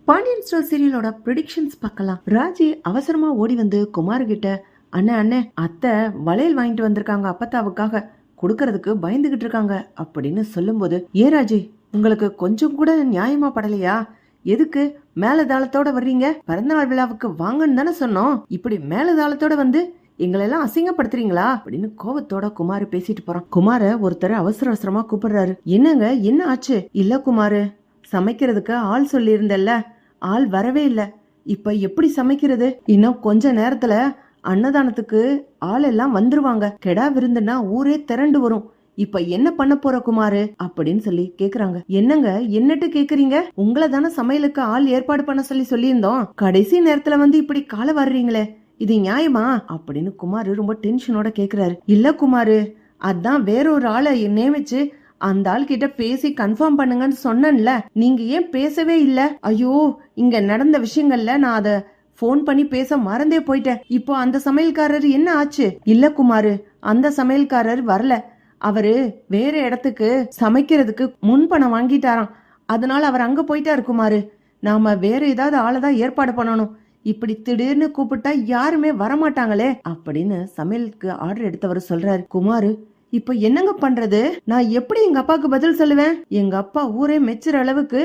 Pandian store சீரியலோட predictions பார்க்கலாம். ராஜி அவசரமா ஓடி வந்து குமார் கிட்ட, அண்ணே அத்தை வளையல் வாங்கிட்டு வந்திருக்காங்க, அப்பத்தாவுக்காக கொடுக்கறதுக்கு பயந்துகிட்டு இருக்காங்க அப்படின்னு சொல்லும்போது, ஏ ராஜி, உங்களுக்கு கொஞ்சம் கூட நியாயமா படலையா? எதுக்கு மேலதாளத்தோட வர்றீங்க? பிறந்தநாள் விழாவுக்கு வாங்கன்னு தானே சொன்னோம். இப்படி மேலதாளத்தோட வந்து எங்களெல்லாம் அசிங்கப்படுத்துறீங்களா அப்படின்னு கோவத்தோட குமார் பேசிட்டு போறான். குமார ஒருத்தர் அவசர அவசரமா கூப்பிடுறாரு. என்னங்க, என்ன ஆச்சு? இல்ல குமாரு, சமைக்கிறதுக்கு ஆள் சொல்லி இருந்தல்ல, ஆள் வரவே இல்ல. இப்ப எப்படி சமைக்கிறது? இன்னும் கொஞ்ச நேரத்துல அன்னதானத்துக்கு ஆள் எல்லாம் வந்துருவாங்க. கெடா விருந்துன்னா ஊரே திரண்டு வரும். இப்ப என்ன பண்ண போற குமாரு அப்படின்னு சொல்லி கேக்குறாங்க. என்னங்க, என்னட்டு கேக்குறீங்க? உங்களை தானே சமையலுக்கு ஆள் ஏற்பாடு பண்ண சொல்லி சொல்லியிருந்தோம். கடைசி நேரத்துல வந்து இப்படி காலை வர்றீங்களே, இது நியாயமா அப்படின்னு குமாரு ரொம்ப டென்ஷனோட கேக்குறாரு. இல்ல குமாரு, அதான் வேறொரு ஆளை நியமிச்சு அந்த ஆள் கிட்ட பேசி கன்ஃபார்ம் பண்ணுங்கன்னு சொன்னேன்ல, நீங்க ஏன் பேசவே இல்ல? ஐயோ, இங்க நடந்த விஷயங்கள்ல நான் அத போன் பண்ணி பேச மறந்தே போயிட்டேன். இப்போ அந்த சமையல்காரர் என்ன ஆச்சு? இல்ல குமாரு, அந்த சமையல்காரர் வரல. அவரு வேற இடத்துக்கு சமைக்கிறதுக்கு முன்பணம் வாங்கிட்டாராம். அதனால அவர் அங்க போயிட்டாரு குமாரு. நாம வேற ஏதாவது ஆளதான் ஏற்பாடு பண்ணணும். இப்படி திடீர்னு கூப்பிட்டா யாருமே வரமாட்டாங்களே அப்படின்னு சமையலுக்கு ஆர்டர் எடுத்தவர் சொல்றாரு. குமாரு, இப்ப என்னங்க பண்றது? நான் எப்படி எங்க அப்பாவுக்கு பதில் சொல்லுவேன்? எங்க அப்பா ஊரே மெச்சுற அளவுக்கு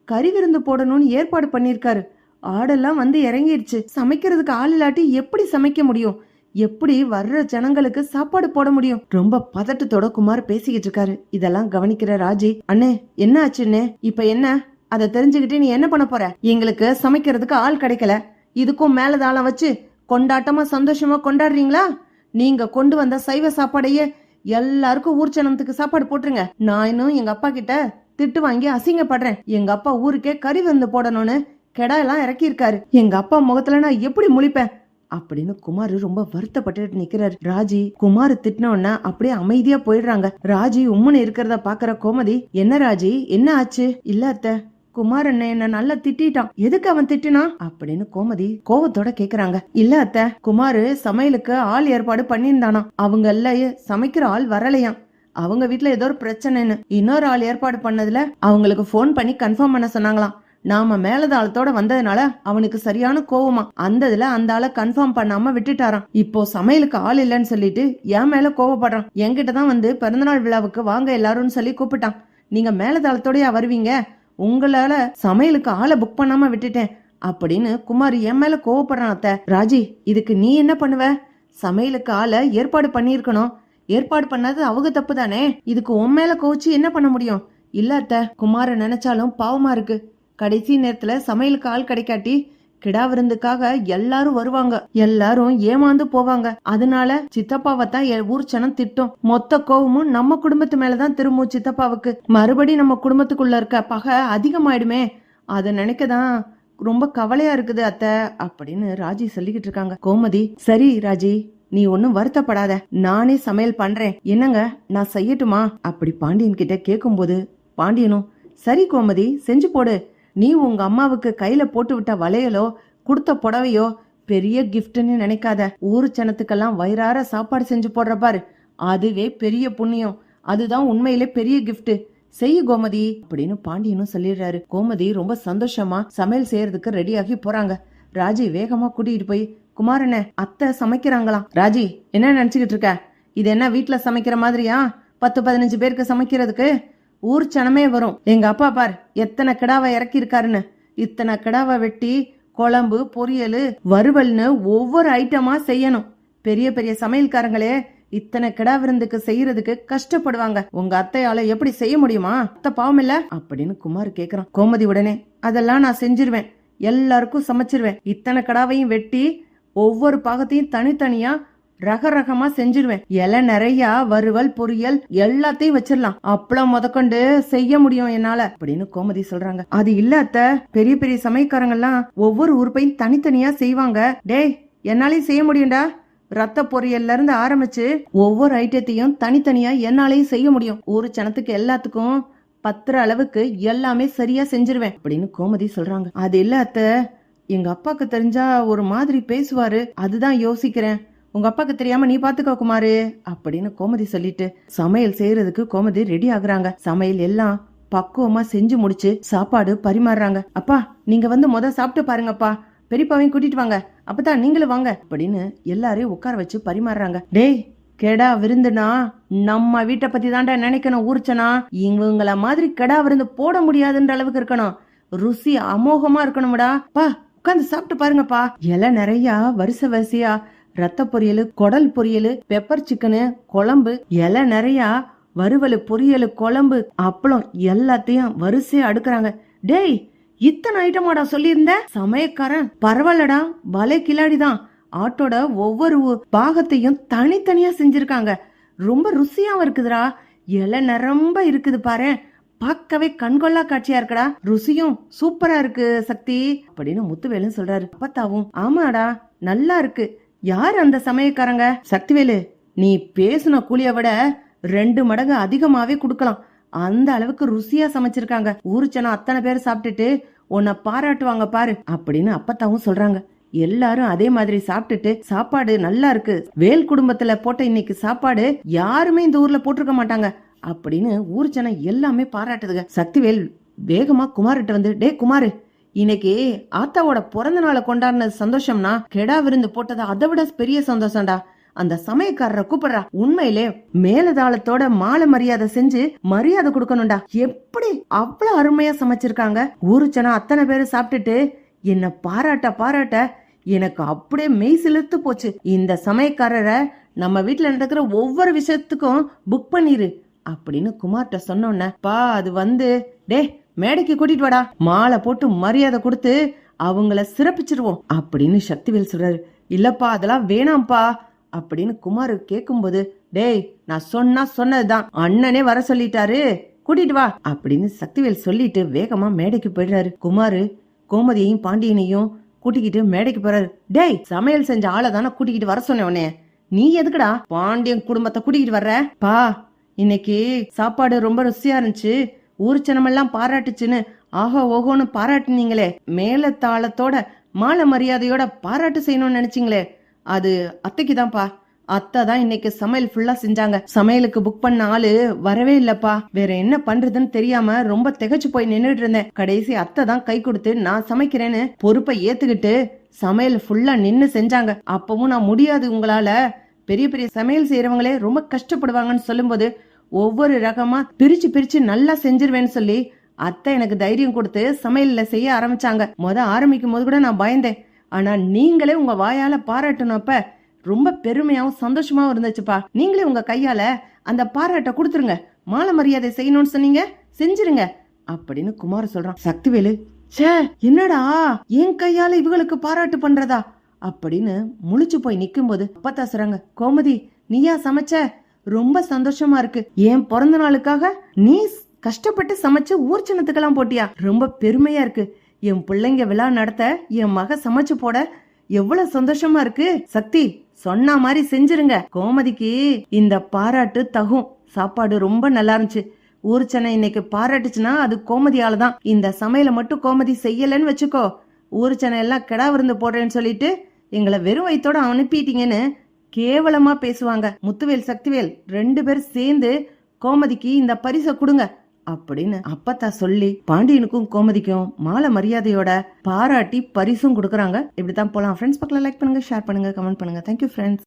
கறி விருந்து போடணும்னு ஏற்பாடு பண்ணிருக்காரு. ஆடெல்லாம் வந்து இறங்கிடுச்சு. சமைக்கிறதுக்கு ஆள் இல்லாட்டி எப்படி சமைக்க முடியும்? எப்படி வர்ற ஜனங்களுக்கு சாப்பாடு போட முடியும்? ரொம்ப பதட்டத்தோட குமார் பேசிக்கிட்டு இருக்காரு. இதெல்லாம் கவனிக்கிற ராஜி, அண்ணே என்ன ஆச்சுன்னு? இப்ப என்ன அதை தெரிஞ்சுக்கிட்டு நீ என்ன பண்ண போற? எங்களுக்கு சமைக்கிறதுக்கு ஆள் கிடைக்கல, இதுக்கும் மேலதாளம் வச்சு கொண்டாட்டமா சந்தோஷமா கொண்டாடுறீங்களா? நீங்க கொண்டு வந்த சைவ சாப்பாடையே எல்லாருக்கும் ஊர்ச்சனத்துக்கு சாப்பாடு போட்டுருங்க. நான் இன்னும் எங்க அப்பா கிட்ட திட்டு வாங்கி அசிங்கப்படுறேன். எங்க அப்பா ஊருக்கே கறி வந்து போடணும்னு கெடா எல்லாம் இறக்கி இருக்காரு. எங்க அப்பா முகத்துல நான் எப்படி முழிப்பேன் அப்படின்னு குமார் ரொம்ப வருத்தப்பட்டு நிக்கிறாரு. ராஜி குமார் திட்டினோன்னா அப்படியே அமைதியா போயிடுறாங்க. ராஜி உம்முன்னு இருக்கிறத பாக்குற கோமதி, என்ன ராஜி, என்ன ஆச்சு? இல்ல அத்தை, குமார் அண்ணன் என்ன நல்லா திட்டான். எதுக்கு அவன் திட்டினா அப்படின்னு கோமதி கோவத்தோட கேக்குறாங்க. இல்ல அத்தை, குமாரு சமையலுக்கு ஆள் ஏற்பாடு பண்ணியிருந்தானா. அவங்க எல்லாம் சமைக்கிற ஆள் வரலையாம். அவங்க வீட்டுல ஏதோ ஒரு பிரச்சனைன்னு இன்னொரு ஆள் ஏற்பாடு பண்ணதுல அவங்களுக்கு போன் பண்ணி கன்ஃபார்ம் பண்ண சொன்னாங்களாம். நாம மேலதாளத்தோட வந்ததுனால அவனுக்கு சரியான கோவமா அந்த ஆளை கன்ஃபார்ம் பண்ணாம விட்டுட்டாராம். இப்போ சமையலுக்கு ஆள் இல்லைன்னு சொல்லிட்டு என் மேல கோவப்படுறான். என்கிட்டதான் வந்து பிறந்தநாள் விழாவுக்கு வாங்க எல்லாரும் சொல்லி கூப்பிட்டான். நீங்க மேலதாளத்தோடயா வருவீங்க? உங்களால சமையலுக்கு ஆளை புக் பண்ணாம விட்டுட்டேன் அப்படின்னு குமார் என் மேல கோவப்படுறான். அத்தை, ராஜி, இதுக்கு நீ என்ன பண்ணுவ? சமையலுக்கு ஆளை ஏற்பாடு பண்ணிருக்கணும். ஏற்பாடு பண்ணது அவங்க தப்பு தானே. இதுக்கு உன் மேல கோச்சு என்ன பண்ண முடியும்? இல்ல அத்தை, குமார நினைச்சாலும் பாவமா இருக்கு. கடைசி நேரத்துல சமையலுக்கு ஆள் கிடைக்காட்டி கிடா விருந்துக்காக எல்லாரும் வருவாங்க, எல்லாரும் ஏமாந்து போவாங்க. அதனால சித்தப்பாவைத்தான் ஊர்ச்சனம் திட்டம். மொத்த கோவமும் நம்ம குடும்பத்து மேலதான் திரும்பும் சித்தப்பாவுக்கு. மறுபடி நம்ம குடும்பத்துக்குள்ள இருக்க பகை அதிகமாயிடுமே, அத நினைக்கதான் ரொம்ப கவலையா இருக்குது அத்தை அப்படின்னு ராஜி சொல்லிக்கிட்டு இருக்காங்க. கோமதி, சரி ராஜி, நீ ஒன்னும் வருத்தப்படாத, நானே சமையல் பண்றேன். என்னங்க, நான் செய்யட்டுமா அப்படி பாண்டியன் கிட்ட கேட்கும் போது பாண்டியனும், சரி கோமதி, செஞ்சு போடு. நீ உங்க அம்மாவுக்கு கையில போட்டு விட்ட வளையலோ கொடுத்த புடவையோ பெரிய கிஃப்ட்னு நினைக்காத. ஊரு சனத்துக்கெல்லாம் வயிறார சாப்பாடு செஞ்சு போடுற பாரு, அதுவே பெரிய புண்ணியம். அதுதான் உண்மையிலே பெரிய கிஃப்ட். செய்ய கோமதி அப்படின்னு பாண்டியனும் சொல்லிடுறாரு. கோமதி ரொம்ப சந்தோஷமா சமையல் செய்யறதுக்கு ரெடியாகி போறாங்க. ராஜி வேகமா கூட்டிட்டு போய், குமாரண்ண, அத்தை சமைக்கிறாங்களாம். ராஜி, என்ன நினைச்சுக்கிட்டு இருக்க? இது என்ன வீட்டுல சமைக்கிற மாதிரியா? 10-15 பேருக்கு சமைக்கிறதுக்கு ஊர் சனமே வரும். எங்க அப்பா பார் எத்தனை கிடாவை இறக்கி இருக்காருன்னு. இத்தனை கிடாவை வெட்டி குழம்பு, பொரியல், வறுவல்னு ஒவ்வொரு ஐட்டமா செய்யணும். பெரிய பெரிய சமையல்காரங்களே இத்தனை கிடா விருந்துக்கு செய்யறதுக்கு கஷ்டப்படுவாங்க. உங்க அத்தையால எப்படி செய்ய முடியுமா? அத்தை பாவம் இல்ல அப்படின்னு குமார் கேக்குறான். கோமதி உடனே, அதெல்லாம் நான் செஞ்சிருவேன், எல்லாருக்கும் சமைச்சிருவேன். இத்தனை கிடாவையும் வெட்டி ஒவ்வொரு பாகத்தையும் தனித்தனியா ரகரகமா செஞ்சிருவேன். இலை நிறைய வறுவல், பொரியல் எல்லாத்தையும் வச்சிடலாம். அப்பளம் முதற்கொண்டு செய்ய முடியும் என்னால அப்படின்னு கோமதி சொல்றாங்க. அது இல்ல அத்தை, பெரிய பெரிய சமையக்காரங்கெல்லாம் ஒவ்வொரு உறுப்பையும் தனித்தனியா செய்வாங்க. டேய், என்னாலையும் செய்ய முடியும்டா. ரத்த பொரியல்ல இருந்து ஆரம்பிச்சு ஒவ்வொரு ஐட்டத்தையும் தனித்தனியா என்னாலையும் செய்ய முடியும். ஒரு சனத்துக்கு எல்லாத்துக்கும் பத்துற அளவுக்கு எல்லாமே சரியா செஞ்சிருவேன் அப்படின்னு கோமதி சொல்றாங்க. அது இல்ல அத்தை, எங்க அப்பாக்கு தெரிஞ்சா ஒரு மாதிரி பேசுவாரு, அதுதான் யோசிக்கிறேன். உங்க அப்பாக்கு தெரியாம நீ பாத்துக்கோ குமாரு அப்படின்னு கோமதி சொல்லிட்டு சமையல் செய்யறதுக்கு கோமதி ரெடி ஆகுறாங்க. சமையல் எல்லாம் பக்குவமா செஞ்சு முடிச்சு சாப்பாடு பரிமாறுறாங்க. அப்பா நீங்க வந்து சாப்பிட்டு பாருங்கப்பா, பெரியப்பாவையும் கூட்டிட்டு வாங்க, அப்பதான் நீங்களும் வாங்க அப்படின்னு எல்லாரையும் உட்கார வச்சு பரிமாறுறாங்க. டேய், கெடா விருந்துனா நம்ம வீட்டை பத்தி தாண்டா நினைக்கணும். ஊர்ச்சனா இவங்கள மாதிரி கெடா விருந்து போட முடியாதுன்ற அளவுக்கு இருக்கணும். ருசி அமோகமா இருக்கணும்டா. பா உட்காந்து சாப்பிட்டு பாருங்கப்பா. இலை நிறைய வரிசை வரிசையா ரத்த பொரியல், குடல் பொரியல், பெப்பர் சிக்கனு, குழம்பு, இலை நிறைய வறுவல், பொரியல், குழம்பு, அப்பளம் எல்லாத்தையும் வரிசையா அடுக்குறாங்க. டேய், இத்தனை ஐட்டமாடா சொல்லியிருந்த? சமயக்காரன் பரவாயில்லடா, பலே கிளாடிதான். ஆட்டோட ஒவ்வொரு பாகத்தையும் தனித்தனியா செஞ்சிருக்காங்க. ரொம்ப ருசியாவும் இருக்குதுடா. இலை நிரம்ப இருக்குது பாரு, பார்க்கவே கண்கொள்ளா காட்சியா இருக்குடா. ருசியும் சூப்பரா இருக்கு சக்தி அப்படின்னு முத்துவேலு சொல்றாரு. அப்பத்தாவும் ஆமாடா நல்லா இருக்கு. யாரு அந்த சமயக்காரங்க? சக்திவேலு, நீ பேசுன கூலிய விட 2 மடங்கு அதிகமாவே குடுக்கலாம். அந்த அளவுக்கு ருசியா சமைச்சிருக்காங்க. ஊருச்சனா அத்தனை பேர் சாப்பிட்டுட்டு உன்னை பாராட்டுவாங்க பாரு அப்படின்னு அப்பத்தாவும் சொல்றாங்க. எல்லாரும் அதே மாதிரி சாப்பிட்டுட்டு சாப்பாடு நல்லா இருக்கு, வேல் குடும்பத்துல போட்ட இன்னைக்கு சாப்பாடு யாருமே இந்த ஊர்ல போட்டிருக்க மாட்டாங்க அப்படின்னு ஊர்ச்சனை எல்லாமே பாராட்டுதுங்க. சக்திவேல் வேகமா குமார்கிட்ட வந்து, டே குமாரு, இன்னைக்கு ஆத்தாவோட பிறந்த நாளை கொண்டாடினது சந்தோஷம்னா கெடா விருந்து போட்டது அதை விட பெரிய சந்தோஷம்டா. அந்த சமயக்காரரை கூப்பிடுறா. உண்மையிலே மேலதாளத்தோட மாலை மரியாதை செஞ்சு மரியாதை கொடுக்கணும்டா. எப்படி அவ்வளவு அருமையா சமைச்சிருக்காங்க. ஊருச்சனா அத்தனை பேரும் சாப்பிட்டுட்டு என்ன பாராட்ட எனக்கு அப்படியே மெய் சிலிர்த்து போச்சு. இந்த சமயக்காரரை நம்ம வீட்டுல நடக்கிற ஒவ்வொரு விஷயத்துக்கும் புக் பண்ணிரு அப்படின்னு குமார்ட்ட சொன்னோன்ன, பா அது வந்து டே மேடைக்கு கூட்டிட்டு வாடா, மாலை போட்டு மரியாதை கொடுத்து அவங்கள சிறப்பிச்சிருவோம் அப்படின்னு சக்திவேல் சொல்றாரு. இல்லப்பா அதெல்லாம் வேணாம்ப்பா அப்படின்னு குமார் கேக்கும்போது, டேய் நான் சொன்னதுதான், அண்ணனே வர சொல்லிட்டாரு, கூட்டிட்டு வா அப்படின்னு சக்திவேல் சொல்லிட்டு வேகமா மேடைக்கு போயிடுறாரு. குமாரு கோமதியையும் பாண்டியனையும் கூட்டிக்கிட்டு மேடைக்கு போறாரு. டேய், சமையல் செஞ்ச ஆளை தானே கூட்டிக்கிட்டு வர சொன்ன உடனே, நீ எதுக்குடா பாண்டியன் குடும்பத்தை கூட்டிக்கிட்டு வர்ற? பா இன்னைக்கு சாப்பாடு ரொம்ப ருசியா இருந்துச்சு, ஊர்ச்சனமெல்லாம் பாராட்டுச்சுன்னு ஆஹா ஓஹோன்னு பாராட்டுனீங்களே, மேல தாளத்தோட மாலை மரியாதையோட பாராட்டு செய்யணும்னு நினைச்சீங்களே, அது அத்தைக்கு தான்ப்பா. அத்தை தான் இன்னைக்கு சமையல் ஃபுல்லா செஞ்சாங்க. சமையலுக்கு புக் பண்ண ஆளு வரவே இல்லப்பா. வேற என்ன பண்றதுன்னு தெரியாம ரொம்ப திகச்சு போய் நின்னுட்டு இருந்தேன். கடைசி அத்தை தான் கை கொடுத்து நான் சமைக்கிறேன்னு பொறுப்பை ஏத்துக்கிட்டு சமையல் ஃபுல்லா நின்னு செஞ்சாங்க. அப்பவும் நான் முடியாது, உங்களால பெரிய பெரிய சமையல் செய்யறவங்களே ரொம்ப கஷ்டப்படுவாங்கன்னு சொல்லும்போது ஒவ்வொரு ரகமா பிரிச்சு நல்லா செஞ்சிருவேன்னு சொல்லி அத்தை எனக்கு தைரியம் கொடுத்து சமையல்ல செய்ய ஆரம்பிச்சாங்க. ஆரம்பிக்கும் போது கூட நான் பயந்தேன். ஆனா நீங்களே உங்க வாயால பாராட்டணும்ப்ப ரொம்ப பெருமையாவும் சந்தோஷமாவும் இருந்துச்சுப்பா. நீங்களே உங்க கையால அந்த பாராட்ட கொடுத்துருங்க, மாலை மரியாதை செய்யணும்னு சொன்னீங்க, செஞ்சிருங்க அப்படின்னு குமார் சொல்றான். சக்திவேலு, சே என்னடா என் கையால இவங்களுக்கு பாராட்டு பண்றதா அப்படின்னு முழிச்சு போய் நிக்கும் போது அப்பத்தா சொல்றாங்க, கோமதி நீயா சமைச்ச, ரொம்ப சந்தோஷமா இருக்கு. என் பிறந்த நாளுக்காக நீ கஷ்டப்பட்டு சமைச்சு ஊர்ச்சனத்துக்கெல்லாம் போட்டியா, ரொம்ப பெருமையா இருக்கு. என் பிள்ளைங்க விழா நடத்த என் மக சமைச்சு போட எவ்வளவு சந்தோஷமா இருக்கு. சக்தி சொன்ன மாதிரி செஞ்சிருங்க, கோமதிக்கு இந்த பாராட்டு தகும். சாப்பாடு ரொம்ப நல்லா இருந்துச்சு. ஊர்ச்சனை இன்னைக்கு பாராட்டுச்சுன்னா அது கோமதியால தான். இந்த சமையலை மட்டும் கோமதி செய்யலன்னு வச்சுக்கோ, ஊர்ச்சனை எல்லாம் கெடா விருந்து போடுறேன்னு சொல்லிட்டு எங்களை வெறும் வயித்தோட அனுப்பிட்டீங்கன்னு கேவலமா பேசுவாங்க. முத்துவேல் சக்திவேல் 2 பேரும் சேர்ந்து கோமதிக்கு இந்த பரிசை கொடுங்க அப்படின்னு அப்பத்தா சொல்லி பாண்டியனுக்கும் கோமதிக்கும் மாலை மரியாதையோட பாராட்டி பரிசும் கொடுக்கறாங்க. இப்படித்தான் போலாம் ஃப்ரெண்ட்ஸ். பக்கத்துல லைக் பண்ணுங்க, ஷேர் பண்ணுங்க, கமெண்ட் பண்ணுங்க. Thank you friends.